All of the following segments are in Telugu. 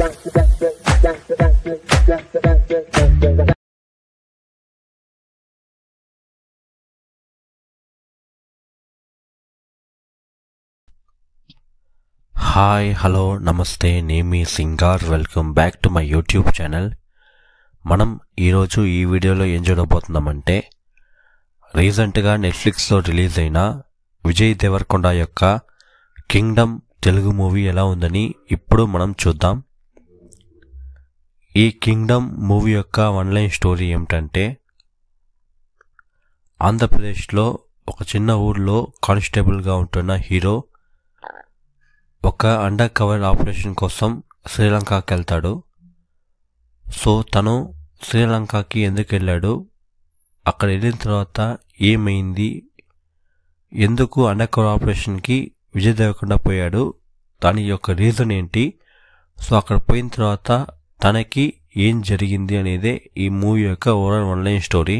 హాయ్ హలో నమస్తే నేను మీ Singar welcome back to my YouTube channel. మనం ఈరోజు ఈ వీడియోలో ఏం చూడబోతున్నామంటే రీసెంట్గా నెట్ఫ్లిక్స్లో రిలీజ్ అయిన విజయ్ దేవరకొండ యొక్క కింగ్డమ్ తెలుగు మూవీ ఎలా ఉందని ఇప్పుడు మనం చూద్దాం. ఈ కింగ్డమ్ మూవీ యొక్క వన్లైన్ స్టోరీ ఏమిటంటే, ఆంధ్రప్రదేశ్లో ఒక చిన్న ఊర్లో కానిస్టేబుల్గా ఉంటున్న హీరో ఒక అండర్ కవర్ ఆపరేషన్ కోసం శ్రీలంకకి వెళ్తాడు. సో తను శ్రీలంకకి ఎందుకు వెళ్ళాడు, అక్కడ వెళ్ళిన తర్వాత ఏమైంది, ఎందుకు అండర్ కవర్ ఆపరేషన్కి విజయ్ దేవరకొండ పోయాడు, దాని యొక్క రీజన్ ఏంటి, సో అక్కడ పోయిన తర్వాత తనకి ఏం జరిగింది అనేదే ఈ మూవీ యొక్క ఓవరాల్ ఆన్లైన్ స్టోరీ.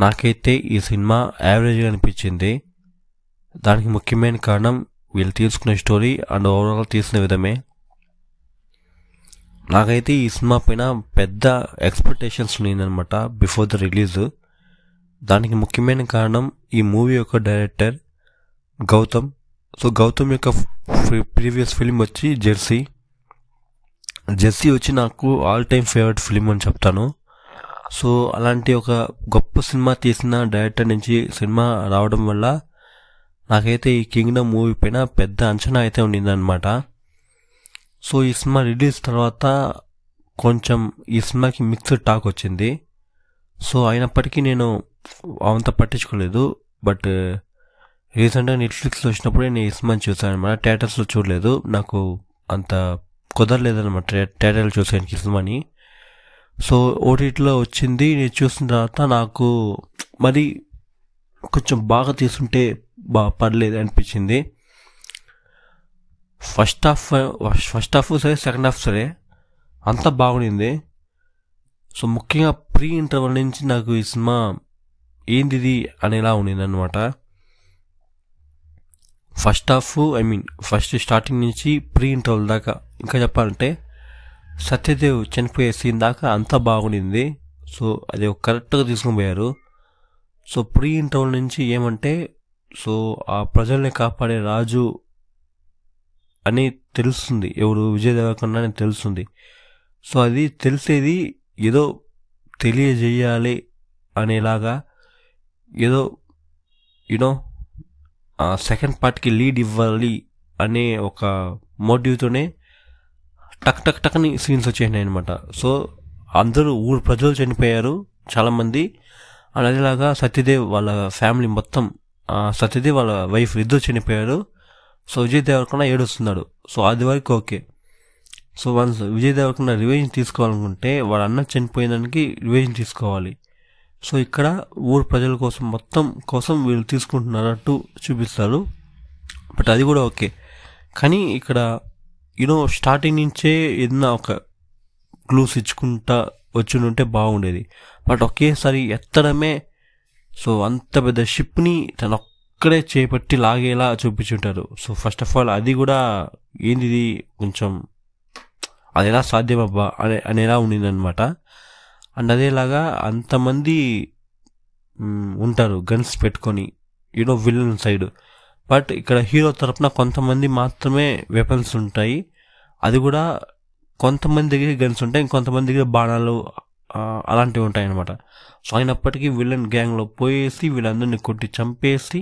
నాకైతే ఈ సినిమా యావరేజ్గా అనిపించింది. దానికి ముఖ్యమైన కారణం వీళ్ళు తీసుకున్న స్టోరీ అండ్ ఓవరాల్ తీసిన విధమే. నాకైతే ఈ సినిమా పైన పెద్ద ఎక్స్పెక్టేషన్స్ ఉన్నాయన్నమాట బిఫోర్ ద రిలీజ్. దానికి ముఖ్యమైన కారణం ఈ మూవీ యొక్క డైరెక్టర్ గౌతమ్. సో గౌతమ్ యొక్క ప్రీవియస్ ఫిలిం వచ్చి జెర్సీ వచ్చి నాకు ఆల్ టైమ్ ఫేవరెట్ ఫిలిం అని చెప్తాను. సో అలాంటి ఒక గొప్ప సినిమా తీసిన డైరెక్టర్ నుంచి సినిమా రావడం వల్ల నాకైతే ఈ కింగ్డమ్ మూవీ పైన పెద్ద అంచనా అయితే ఉండిందనమాట. సో ఈ సినిమా రిలీజ్ తర్వాత కొంచెం ఈ సినిమాకి మిక్స్డ్ టాక్ వచ్చింది. సో అయినప్పటికీ నేను అంత పట్టించుకోలేదు. బట్ రీసెంట్గా నెట్ఫ్లిక్స్లో వచ్చినప్పుడే నేను ఈ సినిమాని చూసాను అనమాట. థియేటర్స్లో చూడలేదు, నాకు అంత కుదరలేదనమాట థియేటర్లో చూసాను ఈ సినిమాని. సో ఓటీటీలో వచ్చింది, నేను చూసిన తర్వాత నాకు మరి కొంచెం బాగా తీసుంటే పర్లేదు అనిపించింది. ఫస్ట్ హాఫ్ సరే, సెకండ్ హాఫ్ సరే, అంతా బాగుండింది. సో ముఖ్యంగా ప్రీ ఇంటర్వల్ నుంచి నాకు ఈ సినిమా ఏంది అనేలా ఉండింది అనమాట. ఫస్ట్ స్టార్టింగ్ నుంచి ప్రీ ఇంటర్వల్ దాకా, ఇంకా చెప్పాలంటే సత్యదేవ్ చనిపోయే సీన్ దాకా అంతా బాగుండింది. సో అది కరెక్ట్గా తీసుకుని పోయారు. సో ప్రీ ఇంటర్వల్ నుంచి ఏమంటే, సో ఆ ప్రజల్ని కాపాడే రాజు అని తెలుస్తుంది, ఎవరు విజయ్ దేవరకొండ అని తెలుస్తుంది. సో అది తెలిసేది ఏదో తెలియజేయాలి అనేలాగా, ఏదో యూనో సెకండ్ పార్ట్కి లీడ్ ఇవ్వాలి అనే ఒక మోటివ్తోనే టక్ సీన్స్ వచ్చేసినాయి అనమాట. సో అందరూ ఊరు ప్రజలు చనిపోయారు చాలామంది. అండ్ అదేలాగా సత్యదేవ్ వాళ్ళ ఫ్యామిలీ మొత్తం, సత్యదేవ్ వాళ్ళ వైఫ్ ఇద్దరు చనిపోయారు. సో విజయ్ దేవరకొండ ఏడుస్తున్నాడు. సో అది వరకు okay. So once Vijay Deverakonda revenge తీసుకోవాలనుకుంటే వాళ్ళ అన్న చనిపోయిన దానికి రివెంజ్ తీసుకోవాలి. సో ఇక్కడ ఊరు ప్రజల కోసం మొత్తం కోసం వీళ్ళు తీసుకుంటున్నట్టు చూపిస్తారు. బట్ అది కూడా ఓకే. కానీ ఇక్కడ స్టార్టింగ్ నుంచే ఏదన్నా ఒక క్లూస్ ఇచ్చుకుంటా వచ్చి బాగుండేది. బట్ ఒకేసారి ఎత్తడమే, సో అంత పెద్ద షిప్ని తను ఒక్కడే చేపట్టి లాగేలా చూపించుంటారు. సో ఫస్ట్ ఆఫ్ ఆల్ అది కూడా ఏంది కొంచెం అది ఎలా సాధ్యమబ్బా అనేలా ఉండిందనమాట. అండ్ అదేలాగా అంతమంది ఉంటారు గన్స్ పెట్టుకొని విలన్ సైడ్. బట్ ఇక్కడ హీరో తరపున కొంతమంది మాత్రమే వెపన్స్ ఉంటాయి. అది కూడా కొంతమంది దగ్గర గన్స్ ఉంటాయి, ఇంకొంతమంది దగ్గర బాణాలు అలాంటివి ఉంటాయి అన్నమాట. సో అయినప్పటికీ విలన్ గ్యాంగ్లో పోయేసి వీళ్ళందరినీ కొట్టి చంపేసి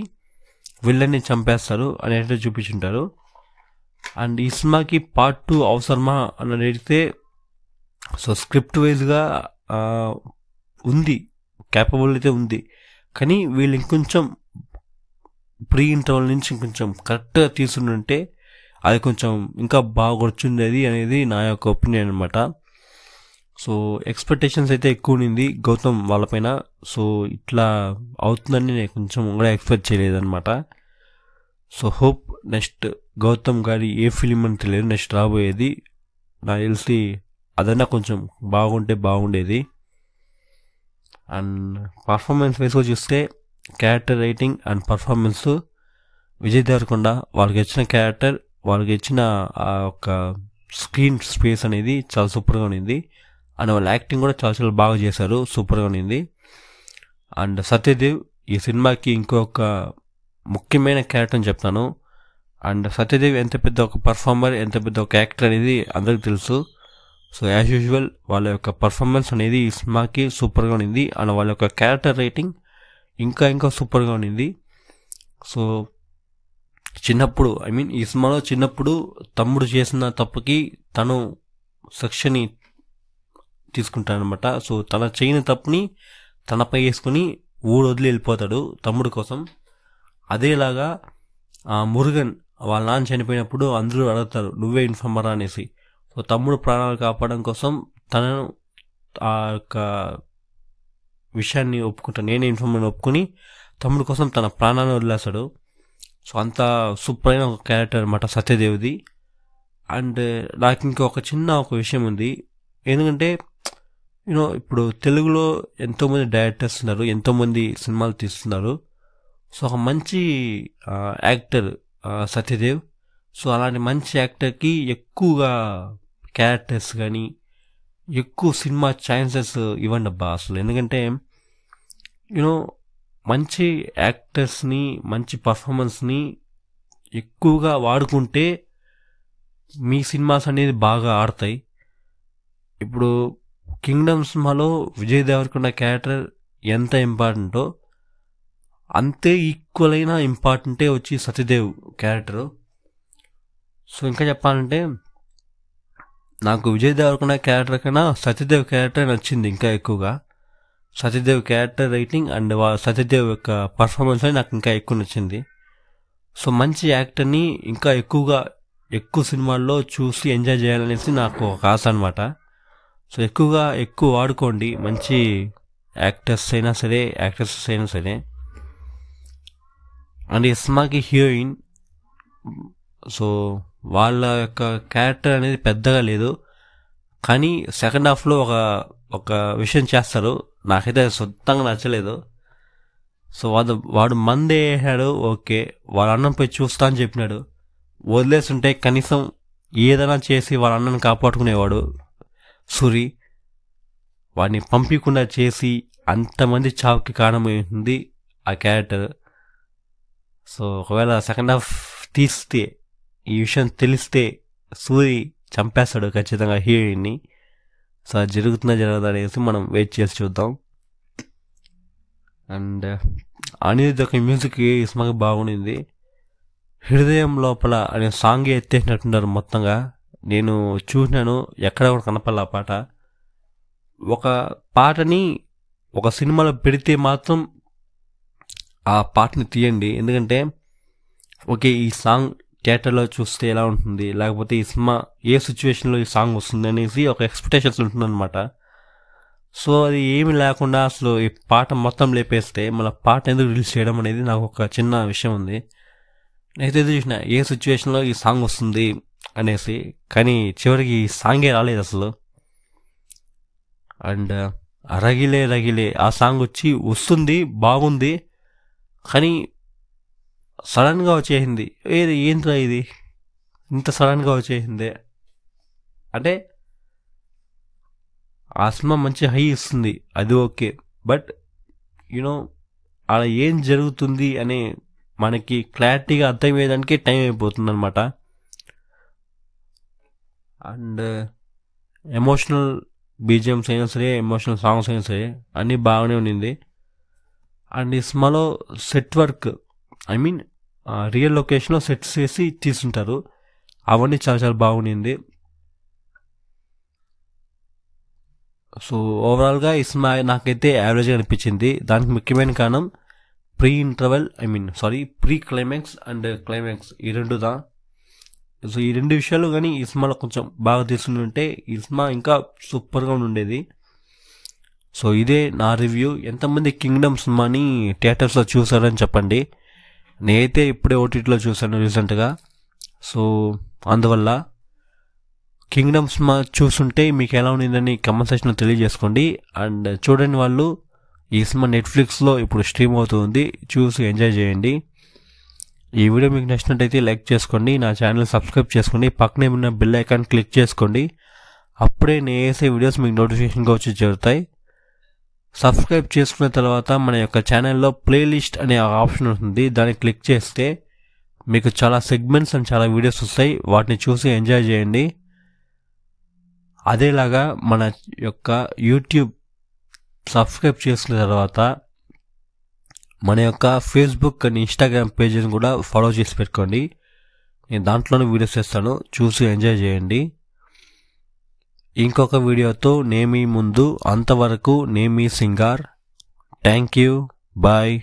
విలన్ని చంపేస్తారు అనేట్టు చూపించుంటారు. అండ్ ఈ సినిమాకి పార్ట్ 2 అవసరమా అని అడిగితే, సో స్క్రిప్ట్ వైజ్గా ఉంది, క్యాపబుల్ అయితే ఉంది. కానీ వీళ్ళు ఇంకొంచెం ప్రీ ఇంటర్వల్ నుంచి ఇంకొంచెం కరెక్ట్గా తీసుకుంటుంటే అది కొంచెం ఇంకా బాగా వచ్చిండేది అనేది నా యొక్క ఒపీనియన్ అనమాట. సో ఎక్స్పెక్టేషన్స్ అయితే ఎక్కువ ఉండింది గౌతమ్ వాళ్ళపైన. సో ఇట్లా అవుతుందని నేను కొంచెం కూడా ఎక్స్పెక్ట్ చేయలేదన్నమాట. సో హోప్ నెక్స్ట్ గౌతమ్ గారి ఏ ఫిలిం అని తెలియదు, నెక్స్ట్ రాబోయేది నాకు తెలిసి అదన్నా కొంచెం బాగుంటే బాగుండేది. అండ్ పర్ఫార్మెన్స్ వైజ్గా చూస్తే character writing and performance Vijay Deverakonda వాళ్ళకి ఇచ్చిన క్యారెక్టర్, వాళ్ళకి ఇచ్చిన ఆ ఒక స్క్రీన్ స్పేస్ అనేది చాలా సూపర్గా ఉన్నింది. అండ్ వాళ్ళ యాక్టింగ్ కూడా చాలా చాలా బాగా చేశారు, సూపర్గా ఉన్నింది. అండ్ సత్యదేవ్ ఈ సినిమాకి ఇంకొక ముఖ్యమైన క్యారెక్టర్ అని చెప్తాను. అండ్ సత్యదేవ్ ఎంత పెద్ద ఒక పర్ఫార్మర్, ఎంత పెద్ద ఒక యాక్టర్ అనేది అందరికి తెలుసు. సో యాజ్ యూజువల్ వాళ్ళ యొక్క పర్ఫార్మెన్స్ అనేది ఈ సినిమాకి సూపర్గా ఉన్నింది. అండ్ వాళ్ళ యొక్క క్యారెక్టర్ రైటింగ్ ఇంకా సూపర్గా ఉన్నింది. సో చిన్నప్పుడు ఈ సినిమాలో చిన్నప్పుడు తమ్ముడు చేసిన తప్పుకి తను శిక్షని తీసుకుంటాడనమాట. సో తన చేయని తప్పుని తనపై వేసుకుని వదిలి వెళ్ళిపోతాడు తమ్ముడు కోసం. అదేలాగా మురుగన్ వాళ్ళ నాన్న చనిపోయినప్పుడు అందరూ అడుగుతారు నువ్వే ఇన్ఫార్మరా అనేసి. సో తమ్ముడు ప్రాణాలు కాపాడడం కోసం తనను ఆ యొక్క విషయాన్ని ఒప్పుకుంటాను, నేనే ఇన్ఫార్మర్ ఒప్పుకుని తమ్ముడు కోసం తన ప్రాణాన్ని వదిలేస్తాడు. సో అంత సూపర్ అయిన ఒక క్యారెక్టర్ అనమాట సత్యదేవ్ది. అండ్ నాకు ఇంకొక చిన్న ఒక విషయం ఉంది. ఎందుకంటే ఇప్పుడు తెలుగులో ఎంతోమంది డైరెక్టర్స్ ఉన్నారు, ఎంతోమంది సినిమాలు తీస్తున్నారు. సో ఒక మంచి యాక్టర్ సత్యదేవ్. సో అలాంటి మంచి యాక్టర్కి ఎక్కువగా క్యారెక్టర్స్ కానీ ఎక్కువ సినిమా ఛాన్సెస్ ఇవ్వండి అబ్బా అసలు. ఎందుకంటే మంచి యాక్టర్స్ని, మంచి పర్ఫార్మెన్స్ని ఎక్కువగా వాడుకుంటే మీ సినిమాస్ అనేది బాగా ఆడతాయి. ఇప్పుడు కింగ్డమ్ సినిమాలో విజయ్ దేవరకొండ క్యారెక్టర్ ఎంత ఇంపార్టెంటో అంతే ఈక్వల్ అయిన ఇంపార్టెంటే వచ్చి సత్యదేవ్ క్యారెక్టరు. సో ఇంకా చెప్పాలంటే నాకు విజయ్ దేవరకొండ క్యారెక్టర్ కన్నా సత్యదేవ్ క్యారెక్టర్ నచ్చింది ఇంకా ఎక్కువగా. Satyadev character writing and Satyadev యొక్క పర్ఫార్మెన్స్ అని నాకు ఇంకా ఎక్కువ నచ్చింది. సో మంచి యాక్టర్ని ఇంకా ఎక్కువ సినిమాల్లో చూసి ఎంజాయ్ చేయాలనేసి నాకు ఒక ఆశ అనమాట. సో ఎక్కువ వాడుకోండి మంచి యాక్టర్స్ అయినా సరే, యాక్ట్రెసెస్ అయినా సరే. అండ్ ఈ సినిమాకి హీరోయిన్, సో వాళ్ళ యొక్క క్యారెక్టర్ అనేది పెద్దగా లేదు, కానీ సెకండ్ హాఫ్లో ఒక విషయం చేస్తారు, నాకైతే సొంతంగా నచ్చలేదు. సో వాడు మందే వేసాడు, ఓకే వాళ్ళ అన్నం పోయి చూస్తా అని చెప్పినాడు. వదిలేస్తుంటే కనీసం ఏదైనా చేసి వాళ్ళ అన్నను కాపాడుకునేవాడు సూరి. వాడిని పంపించకుండా చేసి అంతమంది చావుకి కారణమైంది ఆ క్యారెక్టర్. సో ఒకవేళ సెకండ్ హాఫ్ తీస్తే, ఈ విషయం తెలిస్తే సూరి చంపేస్తాడు ఖచ్చితంగా హీరోయిన్ని. సో అది జరుగుతుందా అనేసి మనం వెయిట్ చేసి చూద్దాం. అండ్ అనిరుద్ధ్ యొక్క మ్యూజిక్ ఈ సినిమాకి బాగుండింది. హృదయం లోపల అనే సాంగ్ ఎత్తేసినట్టున్నారు మొత్తంగా. నేను చూసినాను, ఎక్కడ కూడా కనపడలే ఆ పాట. ఒక పాటని ఒక సినిమాలో పెడితే మాత్రం ఆ పాటని తీయండి. ఎందుకంటే ఓకే ఈ సాంగ్ థియేటర్లో చూస్తే ఎలా ఉంటుంది, లేకపోతే ఈ సినిమా ఏ సిచ్యువేషన్లో ఈ సాంగ్ వస్తుంది అనేసి ఒక ఎక్స్పెక్టేషన్స్ ఉంటుందన్నమాట. సో అది ఏమి లేకుండా అసలు ఈ పాట మొత్తం లేపేస్తే మన పాట ఎందుకు రిలీజ్ చేయడం అనేది నాకు ఒక చిన్న విషయం ఉంది. నేనైతే చూసిన ఏ సిచ్యువేషన్లో ఈ సాంగ్ వస్తుంది అనేసి, కానీ చివరికి ఈ సాంగే రాలేదు అసలు. అండ్ రగిలే రగిలే ఆ సాంగ్ వస్తుంది బాగుంది, కానీ సడన్గా వచ్చేసింది. ఏంట్రా ఇది ఇంత సడన్గా వచ్చేసింది అంటే, ఆ సినిమా మంచి హై ఇస్తుంది అది ఓకే, బట్ అలా ఏం జరుగుతుంది అనే మనకి క్లారిటీగా అర్థమయ్యేదానికి టైం అయిపోతుంది అనమాట. అండ్ ఎమోషనల్ బీజిఎమ్స్ అయినా సరే, ఎమోషనల్ సాంగ్స్ అయినా సరే అన్నీ బాగానే ఉండింది. అండ్ ఈ సినిమాలో సెట్ వర్క్, రియల్ లొకేషన్లో సెట్స్ వేసి తీసుంటారు, అవన్నీ చాలా చాలా బాగుండింది. సో ఓవరాల్గా ఈ సినిమా నాకైతే యావరేజ్గా అనిపించింది. దానికి ముఖ్యమైన కారణం ప్రీ క్లైమాక్స్ అండ్ క్లైమాక్స్ ఈ రెండుదా. సో ఈ రెండు విషయాలు కానీ ఈ సినిమాలో కొంచెం బాగా తీసుకుంటుంటే ఈ సినిమా ఇంకా సూపర్గా ఉండేది. సో ఇదే నా రివ్యూ. ఎంతమంది కింగ్డమ్ సినిమాని థియేటర్స్లో చూసారని చెప్పండి. నేనైతే ఇప్పుడే ఓటీటీలో చూసాను రీసెంట్గా. సో అందువల్ల కింగ్డమ్ సినిమా చూస్తుంటే మీకు ఎలా ఉండిందని కమెంట్ సెక్షన్లో తెలియజేసుకోండి. అండ్ చూడని వాళ్ళు ఈ సినిమా నెట్ఫ్లిక్స్లో ఇప్పుడు స్ట్రీమ్ అవుతుంది, చూసి ఎంజాయ్ చేయండి. ఈ వీడియో మీకు నచ్చినట్టయితే లైక్ చేసుకోండి, నా ఛానల్ సబ్స్క్రైబ్ చేసుకోండి, పక్కనే ఉన్న బెల్ ఐకాన్ క్లిక్ చేసుకోండి. అప్పుడే నేను వేసే వీడియోస్ మీకు నోటిఫికేషన్గా వచ్చి చేరుతాయి. సబ్స్క్రైబ్ చేసుకున్న తర్వాత మన యొక్క ఛానల్లో ప్లేలిస్ట్ అనే ఆప్షన్ ఉంటుంది, దాన్ని క్లిక్ చేస్తే మీకు చాలా సెగ్మెంట్స్ అండ్ చాలా వీడియోస్ వస్తాయి. వాటిని చూసి ఎంజాయ్ చేయండి. అదేలాగా మన యొక్క యూట్యూబ్ సబ్స్క్రైబ్ చేసుకున్న తర్వాత మన యొక్క ఫేస్బుక్ అండ్ ఇన్స్టాగ్రామ్ పేజీని కూడా ఫాలో చేసి పెట్టుకోండి. నేను దాంట్లోనే వీడియోస్ చేస్తాను, చూసి ఎంజాయ్ చేయండి. ఇంకొక వీడియోతో నేమీ ముందు, అంతవరకు నేమీ సింగార్. Thank you, bye.